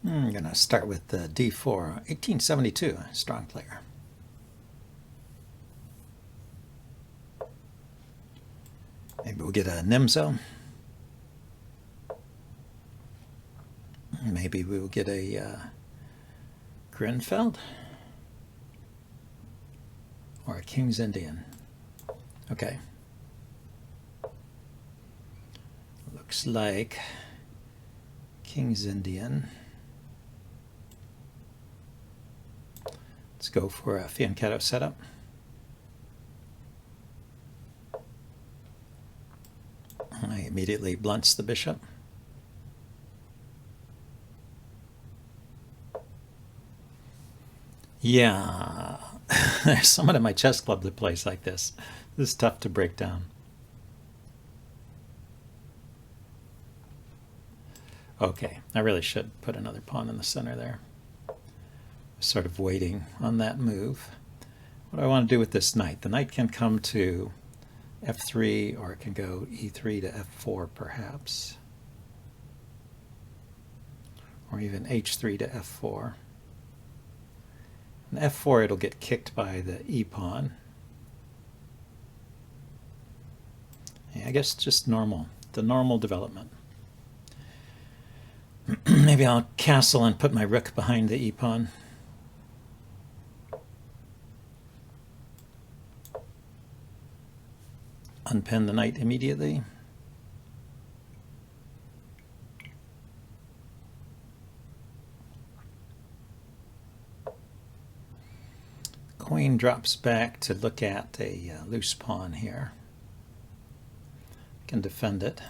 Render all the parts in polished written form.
I'm going to start with the D4, 1872, strong player. Maybe we'll get a Nimzo. Maybe we'll get a Grenfell or a King's Indian. Okay. Looks like King's Indian. Let's go for a fianchetto setup. I immediately blunts the bishop. Yeah, there's someone at my chess club that plays like this. This is tough to break down. Okay, I really should put another pawn in the center there. Sort of waiting on that move. What do I want to do with this knight? The knight can come to f3, or it can go e3 to f4 perhaps. Or even h3 to f4. And f4 it'll get kicked by the e-pawn. Yeah, I guess just normal, the normal development. Maybe I'll castle and put my rook behind the e-pawn. Unpin the knight immediately. Queen drops back to look at a loose pawn here. Can defend it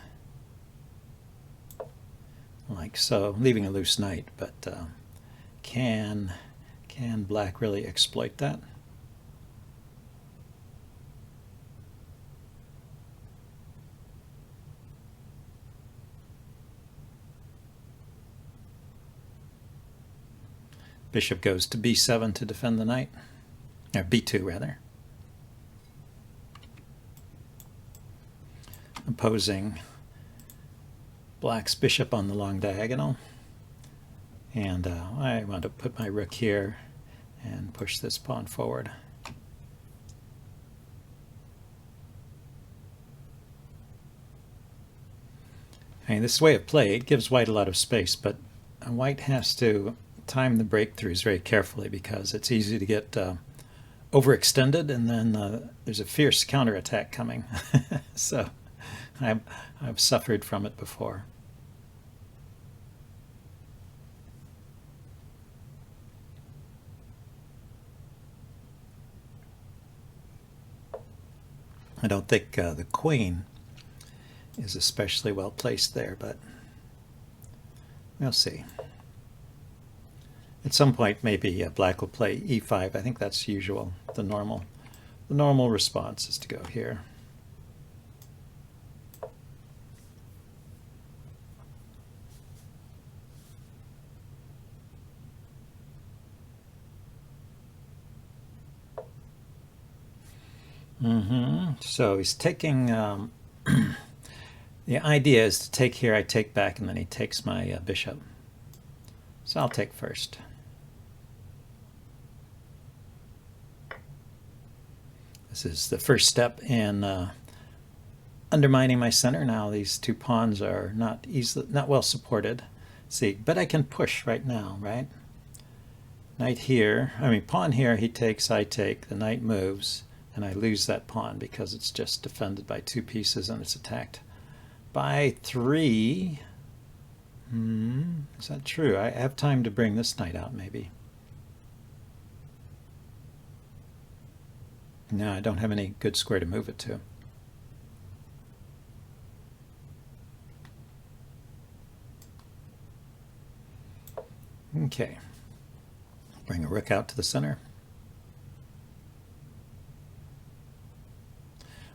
like so, leaving a loose knight, but can black really exploit that? Bishop goes to b7 to defend the knight, or b2 rather. Opposing black's bishop on the long diagonal, and I want to put my rook here and push this pawn forward. I mean, this way of play, it gives white a lot of space, but white has to time the breakthroughs very carefully because it's easy to get overextended, and then there's a fierce counterattack coming. So I've suffered from it before. I don't think the queen is especially well placed there, but we'll see. At some point, maybe black will play e5. I think that's usual. The normal response is to go here. So he's taking, the idea is to take here, I take back, and then he takes my bishop. So I'll take first. This is the first step in undermining my center. Now these two pawns are not well supported. See, but I can push right now, right? Knight here, pawn here, he takes, I take, the knight moves, and I lose that pawn because it's just defended by two pieces and it's attacked by three. Is that true? I have time to bring this knight out, maybe. No, I don't have any good square to move it to. Okay. Bring a rook out to the center.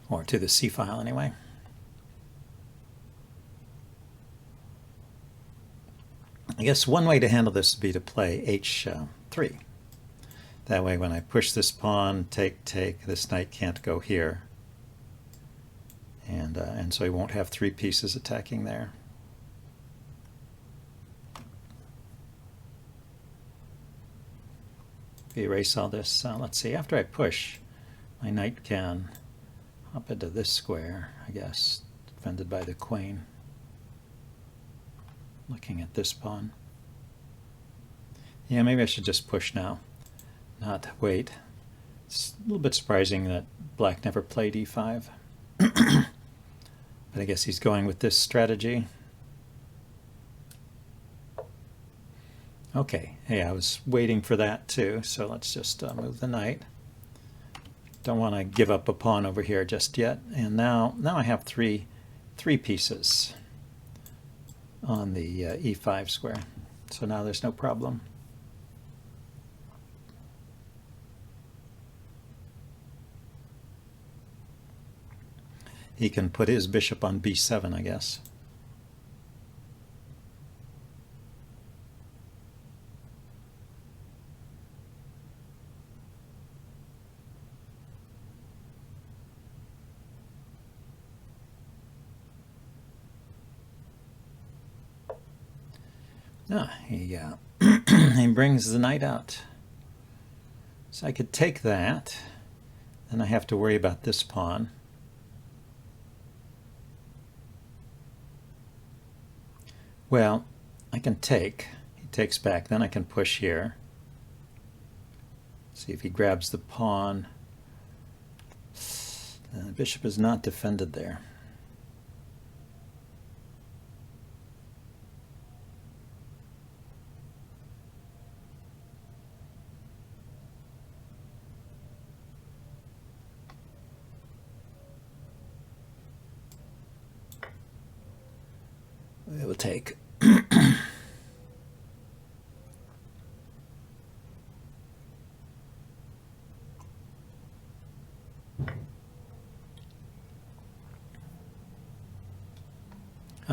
Or to the c-file anyway. I guess one way to handle this would be to play h3. That way when I push this pawn, take, this knight can't go here. And so he won't have three pieces attacking there. erase all this. Let's see, after I push, my knight can hop into this square, I guess, defended by the queen. Looking at this pawn. Yeah, maybe I should just push now, not wait. It's a little bit surprising that black never played e5. But I guess he's going with this strategy. Okay, hey, I was waiting for that too, so let's just move the knight. Don't want to give up a pawn over here just yet. And now I have three pieces on the e5 square. So now there's no problem. He can put his bishop on b7, I guess. He brings the knight out. So I could take that. Then I have to worry about this pawn. Well, I can take. He takes back. Then I can push here. See if he grabs the pawn. The bishop is not defended there. It will take.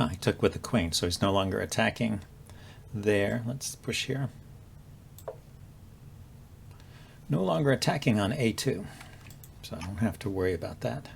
He took with the queen, so he's no longer attacking there. Let's push here. No longer attacking on a2, so I don't have to worry about that.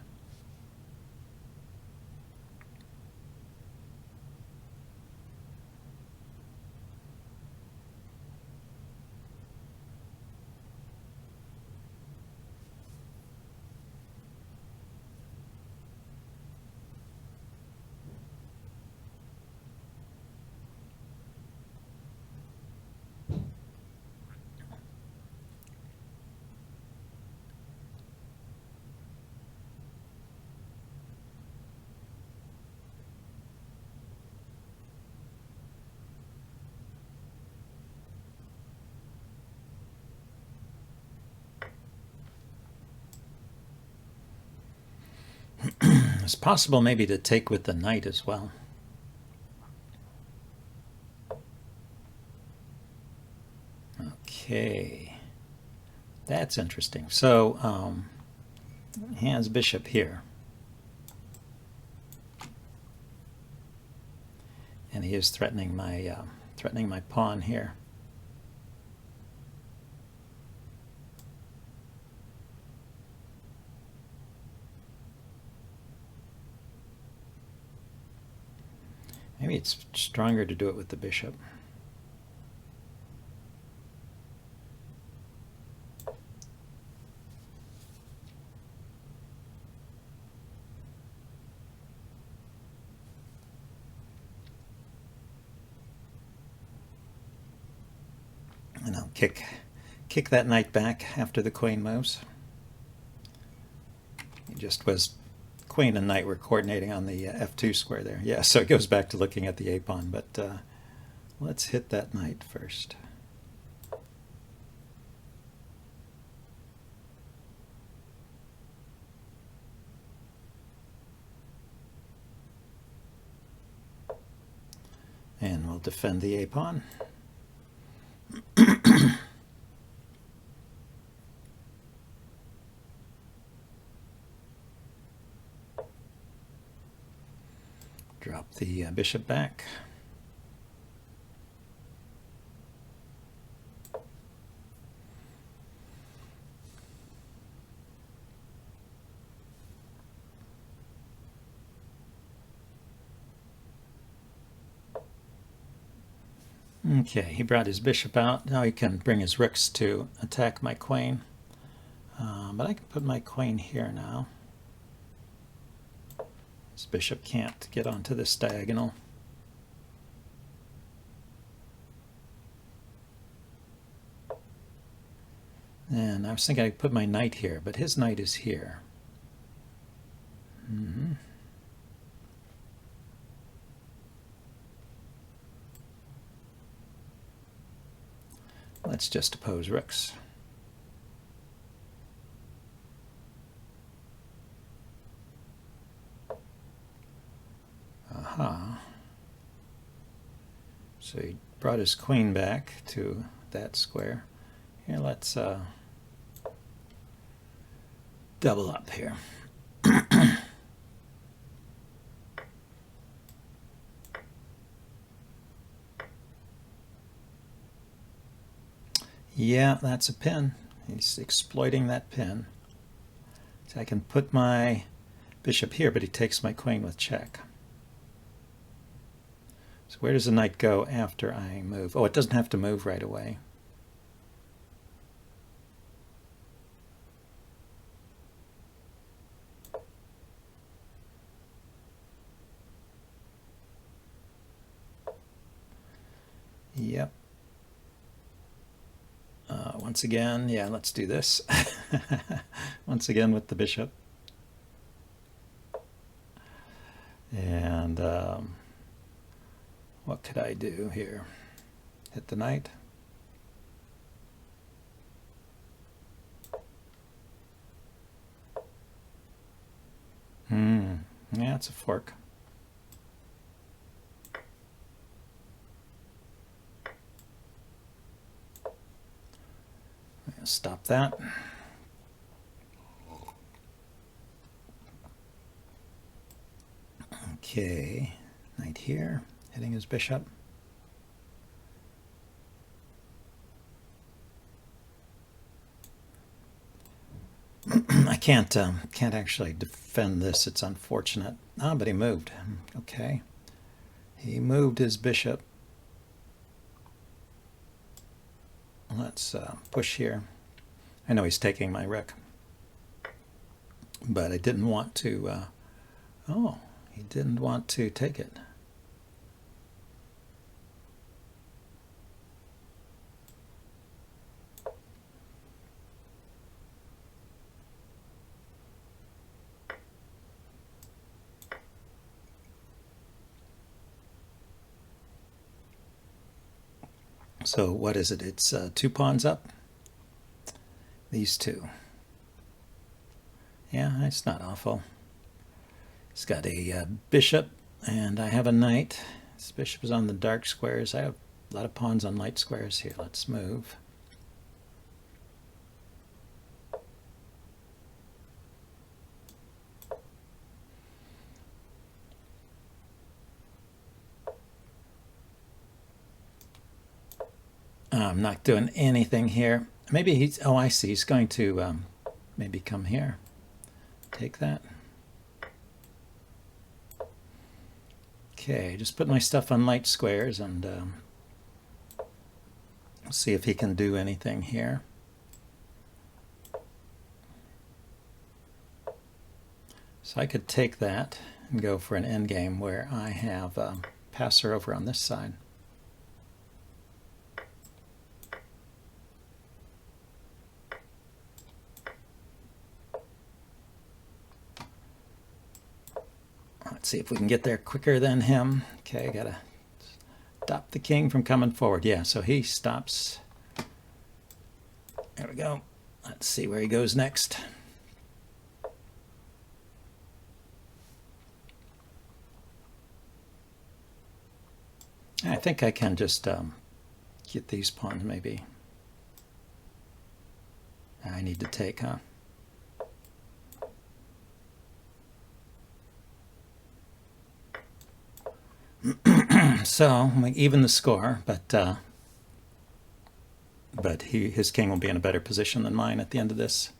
It's possible maybe to take with the knight as well. Okay, that's interesting. So he has bishop here. And he is threatening my pawn here. Maybe it's stronger to do it with the bishop. And I'll kick that knight back after the queen moves. He just was, queen and knight were coordinating on the f2 square there. Yeah, so it goes back to looking at the a pawn, but let's hit that knight first. And we'll defend the a pawn. Drop the bishop back. Okay, he brought his bishop out. Now he can bring his rooks to attack my queen. But I can put my queen here now. His bishop can't get onto this diagonal. And I was thinking I'd put my knight here, but his knight is here. Let's just oppose rooks. Aha. So he brought his queen back to that square. Here, let's double up here. Yeah, that's a pin. He's exploiting that pin. So I can put my bishop here, but he takes my queen with check. So where does the knight go after I move? Oh, it doesn't have to move right away. Yep. Once again, yeah, let's do this. Once again with the bishop. And what could I do here? Hit the knight. Yeah, it's a fork. Stop that. Okay, knight here, hitting his bishop. I can't actually defend this. It's unfortunate. Ah, but he moved. Okay, he moved his bishop. Let's push here. I know he's taking my rook, but I didn't want to. Oh, he didn't want to take it. So what is it? It's 2 pawns up. These two. Yeah, it's not awful. He's got a bishop, and I have a knight. This bishop is on the dark squares. I have a lot of pawns on light squares here. Let's move. I'm not doing anything here. Maybe he's, oh, I see. He's going to maybe come here. Take that. Okay, just put my stuff on light squares and see if he can do anything here. So I could take that and go for an endgame where I have a passer over on this side. Let's see if we can get there quicker than him. Okay, gotta stop the king from coming forward. Yeah, so he stops. There we go. Let's see where he goes next. I think I can just get these pawns maybe. I need to take, huh? So we even the score, but his king will be in a better position than mine at the end of this.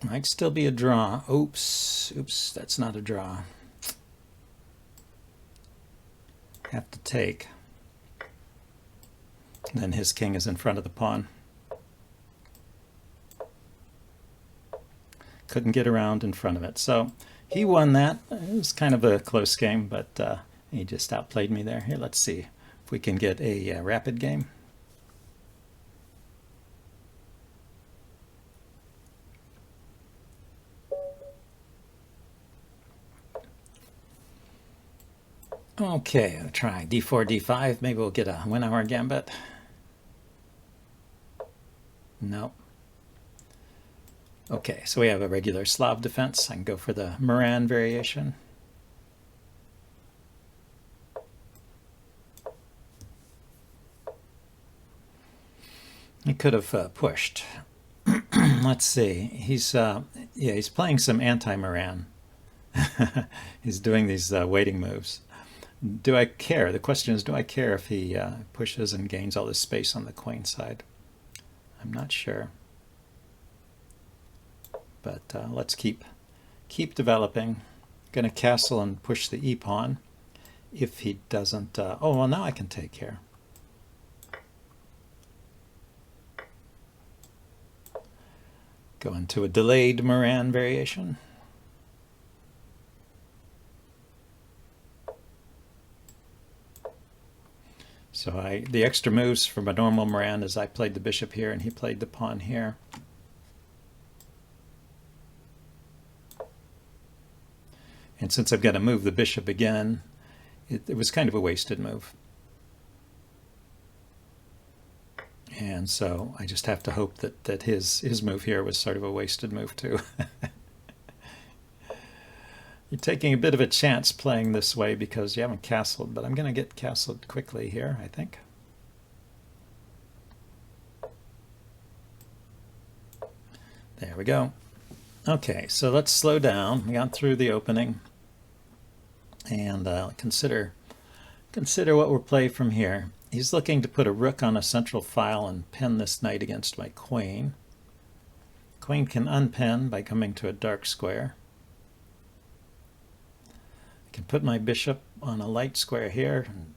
Might still be a draw. Oops, that's not a draw. Have to take. And then his king is in front of the pawn. Couldn't get around in front of it. So he won that. It was kind of a close game, but he just outplayed me there. Here, let's see if we can get a rapid game. Okay, I'll try d4, d5. Maybe we'll get a 1 hour gambit. No. Okay, so we have a regular Slav defense. I can go for the Moran variation. He could have pushed. Let's see. He's playing some anti-Moran. He's doing these waiting moves. Do I care? The question is, do I care if he pushes and gains all this space on the queen side? I'm not sure. But let's keep developing. Going to castle and push the e-pawn. If he doesn't... oh, well, now I can take care. Go into a delayed Moran variation. So the extra moves from a normal Moran is I played the bishop here and he played the pawn here. And since I've got to move the bishop again, it was kind of a wasted move. And so I just have to hope that his move here was sort of a wasted move too. You're taking a bit of a chance playing this way because you haven't castled, but I'm going to get castled quickly here, I think. There we go. Okay, so let's slow down. We got through the opening. And consider what we'll play from here. He's looking to put a rook on a central file and pin this knight against my queen. Queen can unpin by coming to a dark square. I can put my bishop on a light square here, and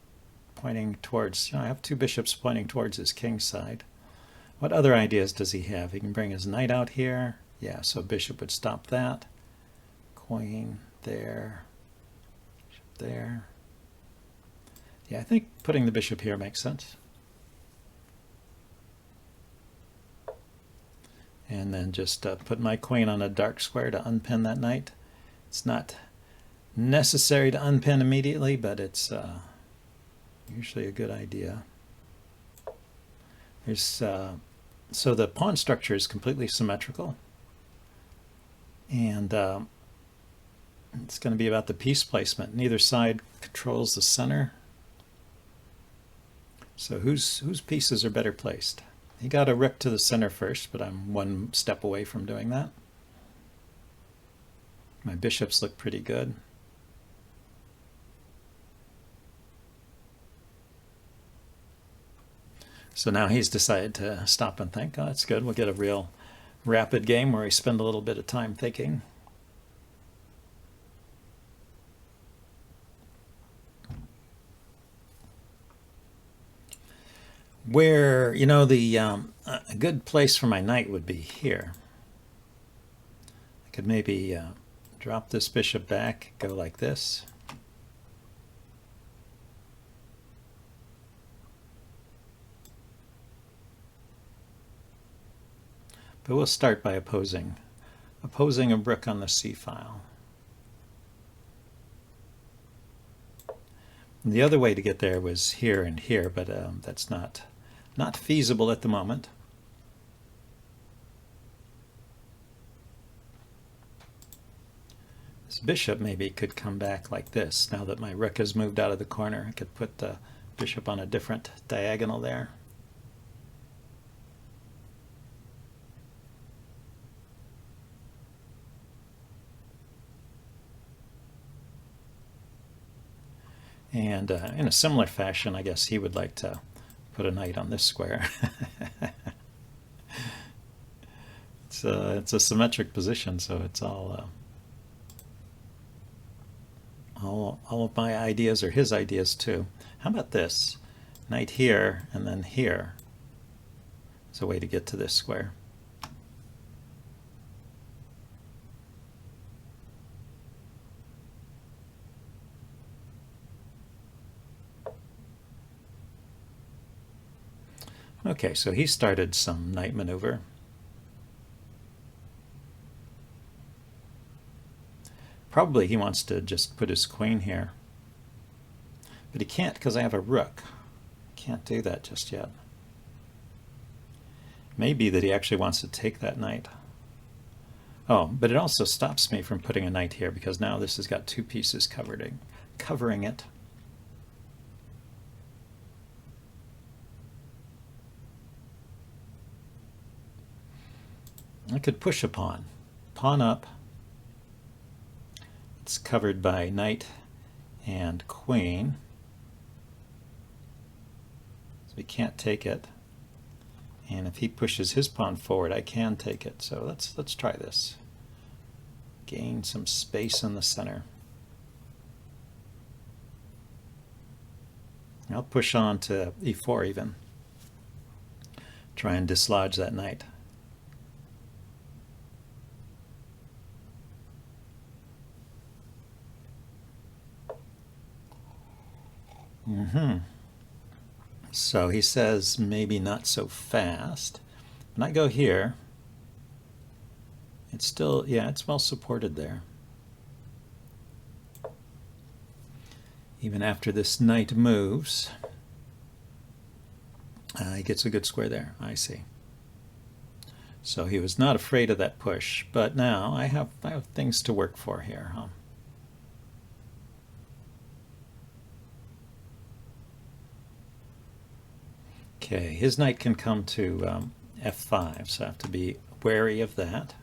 pointing towards, I have two bishops pointing towards his king side. What other ideas does he have? He can bring his knight out here. Yeah, so bishop would stop that. Queen there, bishop there. Yeah, I think putting the bishop here makes sense. And then just put my queen on a dark square to unpin that knight. It's not necessary to unpin immediately, but it's usually a good idea. There's so the pawn structure is completely symmetrical, and it's going to be about the piece placement. Neither side controls the center. So whose pieces are better placed? He got a rook to the center first, but I'm one step away from doing that. My bishops look pretty good. So now he's decided to stop and think. Oh, that's good. We'll get a real rapid game where we spend a little bit of time thinking. Where, you know, a good place for my knight would be here. I could maybe drop this bishop back, go like this. But we'll start by opposing a rook on the c-file. The other way to get there was here and here, but that's not feasible at the moment. This bishop maybe could come back like this. Now that my rook has moved out of the corner, I could put the bishop on a different diagonal there. And in a similar fashion, I guess he would like to put a knight on this square. it's a symmetric position, so it's all of my ideas are his ideas too. How about this? Knight here and then here. It's a way to get to this square. Okay, so he started some knight maneuver. Probably he wants to just put his queen here. But he can't because I have a rook. Can't do that just yet. Maybe that he actually wants to take that knight. Oh, but it also stops me from putting a knight here because now this has got two pieces covering it. I could push a pawn. Pawn up. It's covered by knight and queen. So he can't take it. And if he pushes his pawn forward, I can take it. So let's try this. Gain some space in the center. I'll push on to e4 even. Try and dislodge that knight. So he says maybe not so fast. When I go here, it's still, yeah, it's well supported there. Even after this knight moves, he gets a good square there, I see. So he was not afraid of that push, but now I have things to work for here, huh? Okay, his knight can come to f5, so I have to be wary of that.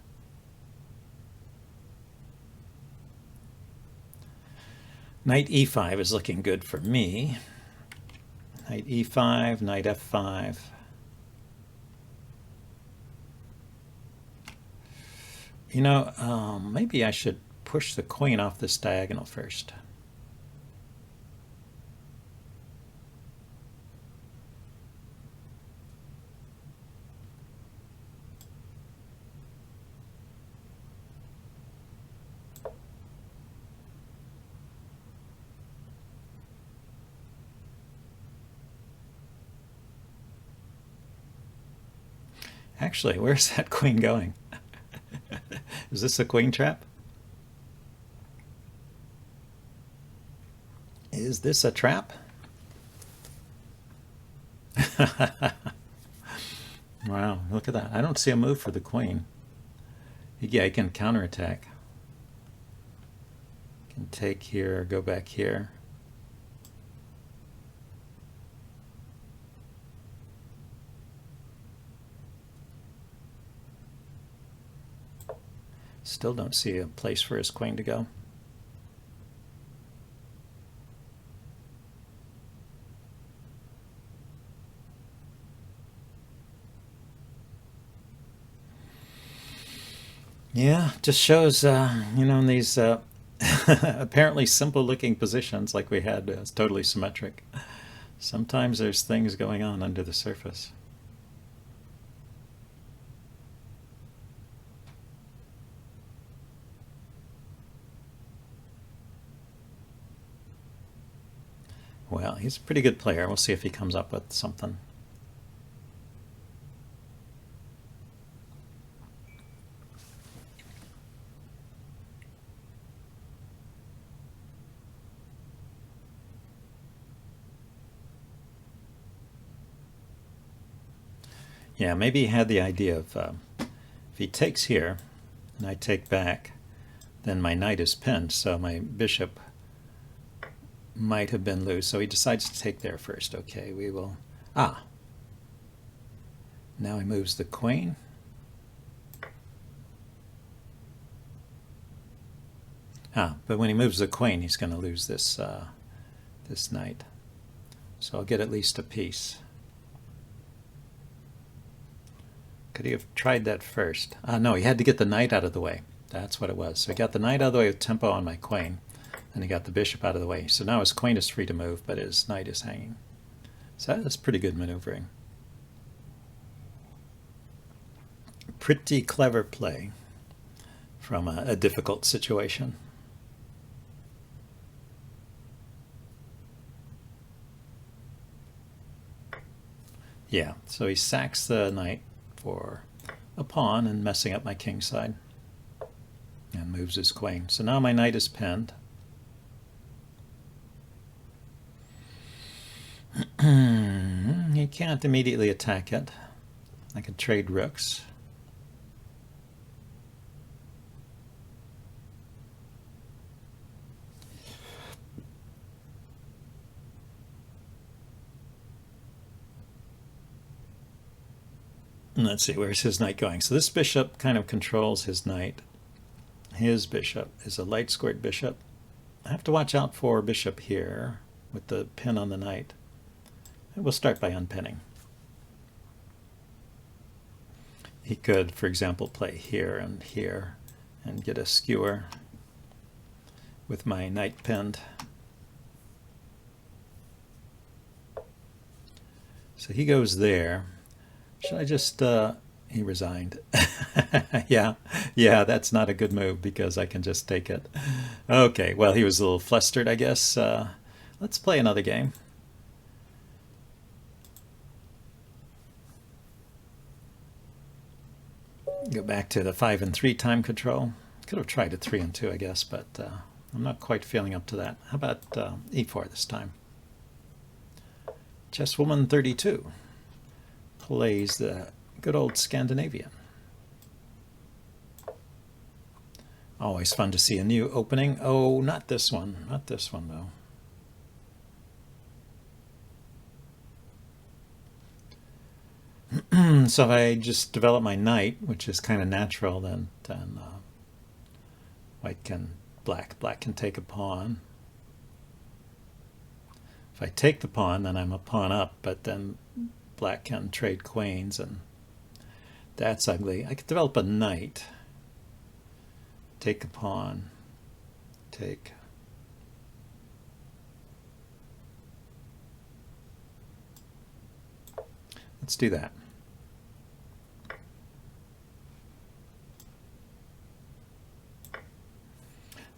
Knight e5 is looking good for me. Knight e5, knight f5. You know, maybe I should push the queen off this diagonal first. Actually, where's that queen going? Is this a queen trap? Is this a trap? Wow, look at that. I don't see a move for the queen. Yeah, I can counterattack. Can take here, go back here. Still don't see a place for his queen to go. Yeah, just shows, you know, in these apparently simple looking positions like we had, it's totally symmetric. Sometimes there's things going on under the surface. Well, he's a pretty good player. We'll see if he comes up with something. Yeah, maybe he had the idea of if he takes here and I take back, then my knight is pinned, so my bishop might have been loose. So he decides to take there first. Okay, we will... Ah! Now he moves the queen. Ah, but when he moves the queen, he's going to lose this, this knight. So I'll get at least a piece. Could he have tried that first? No, he had to get the knight out of the way. That's what it was. So he got the knight out of the way with tempo on my queen, and he got the bishop out of the way. So now his queen is free to move, but his knight is hanging. So that's pretty good maneuvering. Pretty clever play from a difficult situation. Yeah, so he sacks the knight for a pawn and messing up my king side, and moves his queen. So now my knight is pinned. He can't immediately attack it. I could trade rooks. Let's see, where's his knight going? So this bishop kind of controls his knight. His bishop is a light squared bishop. I have to watch out for bishop here with the pin on the knight. And we'll start by unpinning. He could, for example, play here and get a skewer with my knight pinned. So he goes there. Should I just, he resigned. yeah, that's not a good move because I can just take it. Okay, well, he was a little flustered, I guess. Let's play another game. Go back to the 5 and 3 time control. Could have tried a 3 and 2, I guess, but I'm not quite feeling up to that. How about e4 this time? Chesswoman 32 plays the good old Scandinavian. Always fun to see a new opening. Oh, not this one. Not this one, though. So if I just develop my knight, which is kind of natural, then black can take a pawn. If I take the pawn, then I'm a pawn up, but then black can trade queens, and that's ugly. I could develop a knight, take a pawn, take. Let's do that.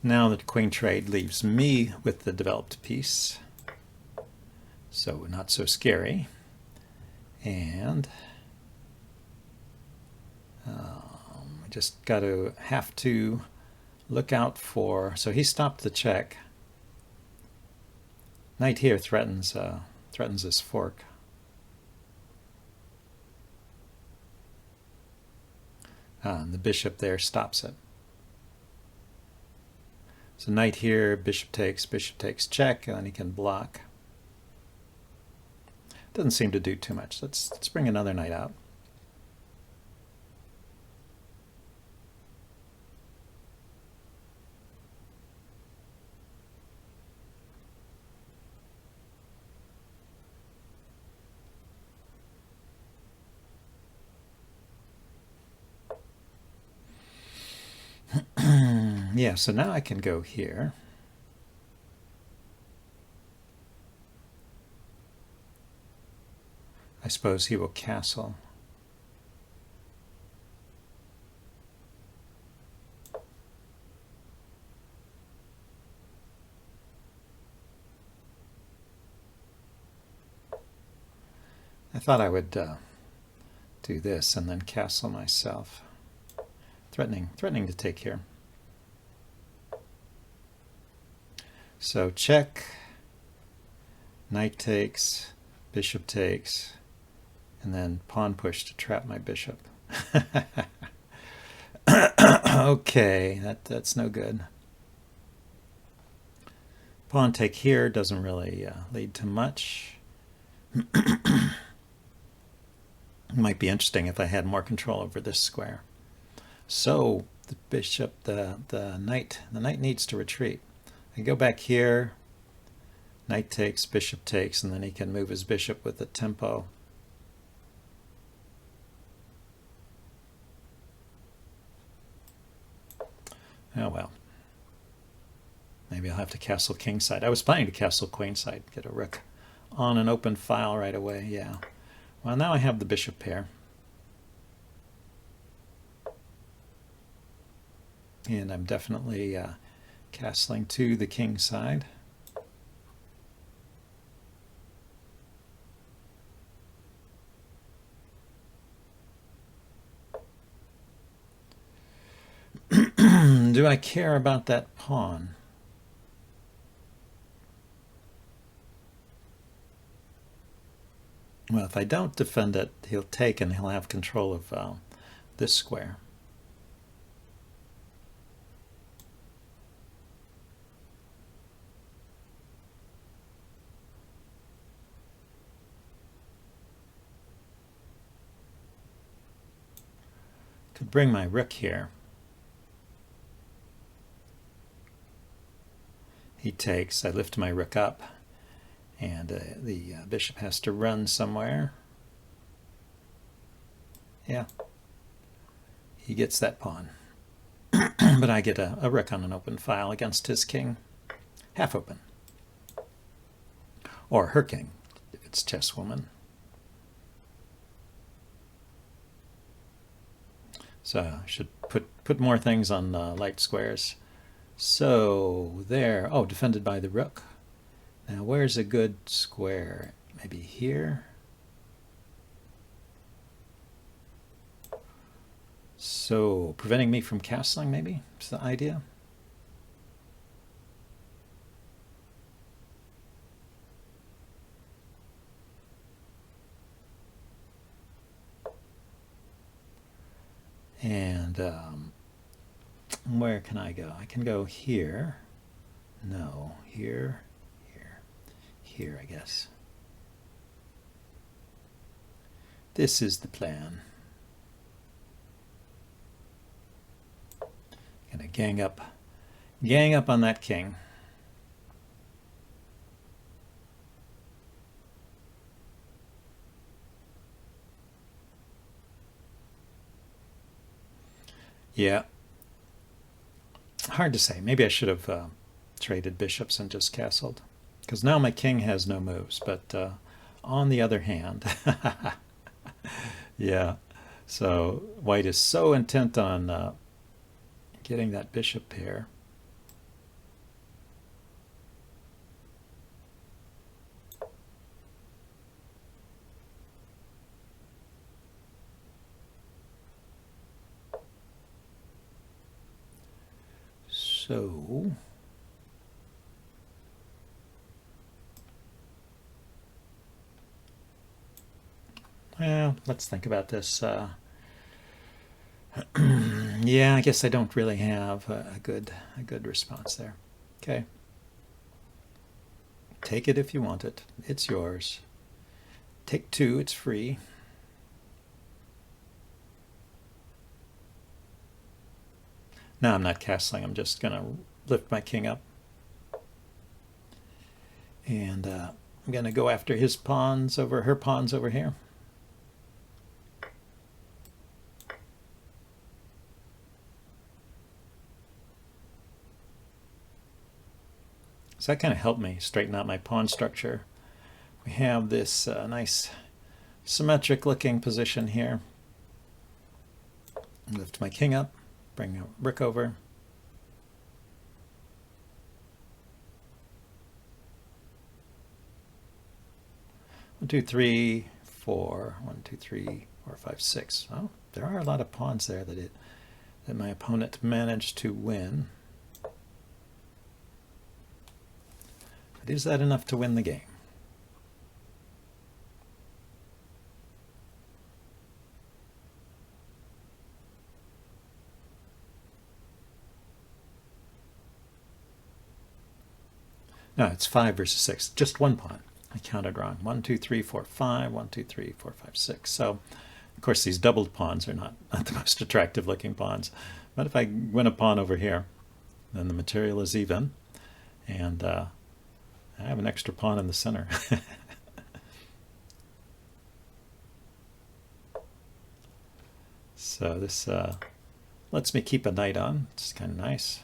Now the queen trade leaves me with the developed piece, so not so scary. And I just have to look out for. So he stopped the check. Knight here threatens this fork. And the bishop there stops it. So knight here, bishop takes check, and then he can block. Doesn't seem to do too much. Let's bring another knight out. Yeah, so now I can go here. I suppose he will castle. I thought I would do this and then castle myself. Threatening to take here. So check, knight takes, bishop takes, and then pawn push to trap my bishop. Okay, that's no good. Pawn take here doesn't really lead to much. Might be interesting if I had more control over this square. So the bishop, the knight needs to retreat. I go back here, knight takes, bishop takes, and then he can move his bishop with the tempo. Oh well. Maybe I'll have to castle kingside. I was planning to castle queenside, get a rook on an open file right away. Yeah. Well, now I have the bishop pair. And I'm definitely castling to the king side. Do I care about that pawn? Well, if I don't defend it, he'll take and he'll have control of this square. Could bring my rook here. He takes, I lift my rook up, and the bishop has to run somewhere. Yeah, he gets that pawn. But I get a rook on an open file against his king, half open. Or her king, if it's chess woman. So I should put more things on light squares. So there, oh, defended by the rook. Now where's a good square? Maybe here? So preventing me from castling, maybe, is the idea. And where can I go? I can go here. No, here, here, here, I guess. This is the plan. Gonna gang up on that king. Yeah. Hard to say. Maybe I should have traded bishops and just castled. Because now my king has no moves. But on the other hand, yeah. So white is so intent on getting that bishop pair. So well, let's think about this. Yeah, I guess I don't really have a good response there. Okay. Take it if you want it. It's yours. Take two, it's free. No, I'm not castling. I'm just going to lift my king up. And I'm going to go after his pawns over her pawns over here. So that kind of helped me straighten out my pawn structure. We have this nice symmetric looking position here. Lift my king up, bring a rook over. One, two, three, four. 1, 2, 3, 4, 5, 6. Oh, there are a lot of pawns there that my opponent managed to win. But is that enough to win the game? No, it's 5 versus 6. Just one pawn. I counted wrong. 1, 2, 3, 4, 5. 1, 2, 3, 4, 5, 6. So, of course, these doubled pawns are not the most attractive looking pawns. But if I win a pawn over here, then the material is even. And I have an extra pawn in the center. So this lets me keep a knight on. It's kind of nice.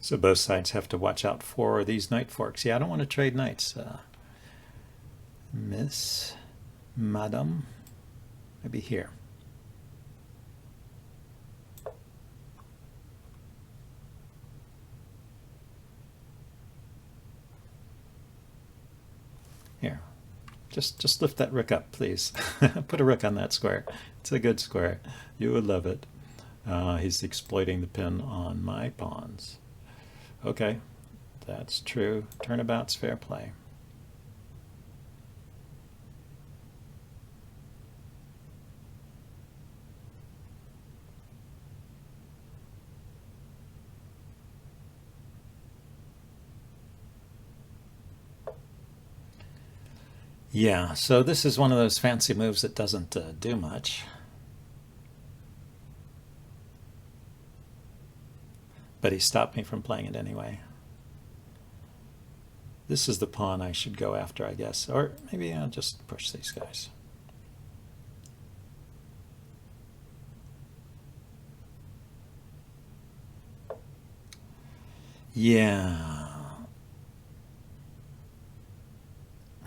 So both sides have to watch out for these knight forks. Yeah, I don't want to trade knights. Miss, Madam, maybe here. Here, just lift that rook up, please. Put a rook on that square. It's a good square. You would love it. He's exploiting the pin on my pawns. Okay, that's true. Turnabout's fair play. Yeah, so this is one of those fancy moves that doesn't do much. But he stopped me from playing it anyway. This is the pawn I should go after, I guess. Or maybe I'll just push these guys. Yeah.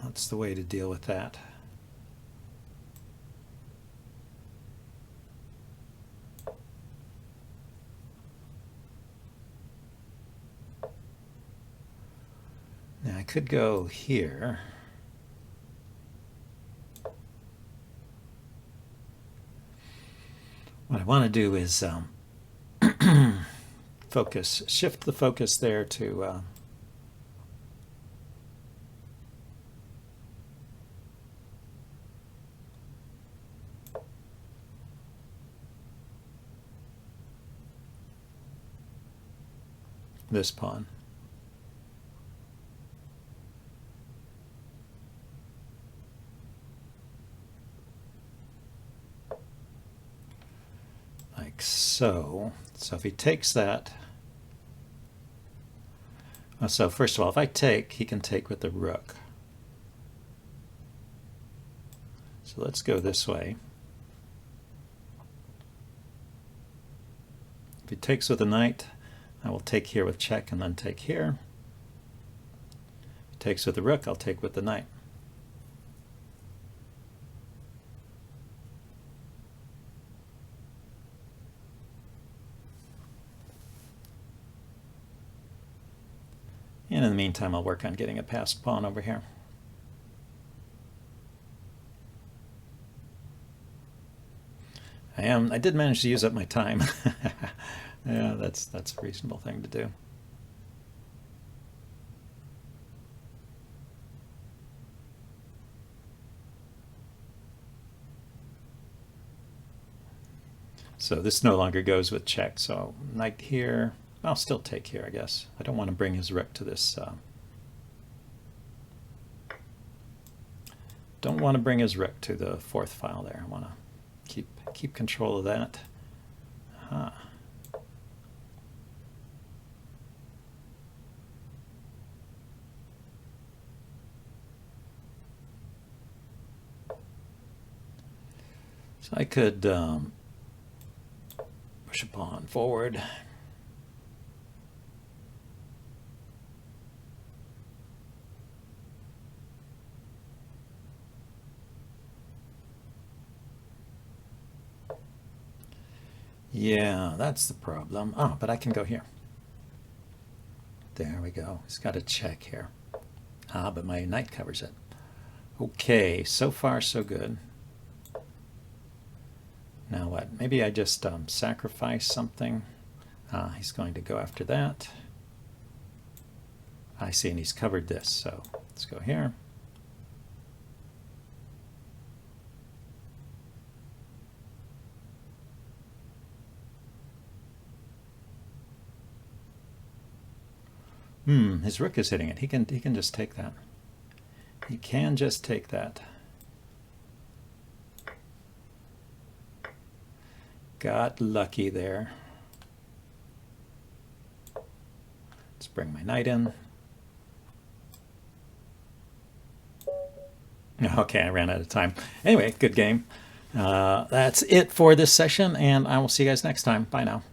That's the way to deal with that. Now I could go here. What I want to do is shift the focus there to this pawn. Like so. So if he takes that, so first of all, if I take, he can take with the rook. So let's go this way. If he takes with a knight, I will take here with check and then take here. If he takes with the rook, I'll take with the knight. And in the meantime, I'll work on getting a passed pawn over here. I did manage to use up my time. Yeah, that's a reasonable thing to do. So this no longer goes with check. So knight here. I'll still take here, I guess. I don't want to bring his rook to this. Don't want to bring his rook to the fourth file there. I want to keep control of that. Aha. So I could push a pawn forward. Yeah, that's the problem. Oh, but I can go here. There we go. He's got a check here. Ah, but my knight covers it. Okay, so far so good. Now what? Maybe I just sacrifice something. He's going to go after that. I see, and he's covered this, so let's go here. His rook is hitting it. He can just take that. He can just take that. Got lucky there. Let's bring my knight in. Okay, I ran out of time. Anyway, good game. That's it for this session, and I will see you guys next time. Bye now.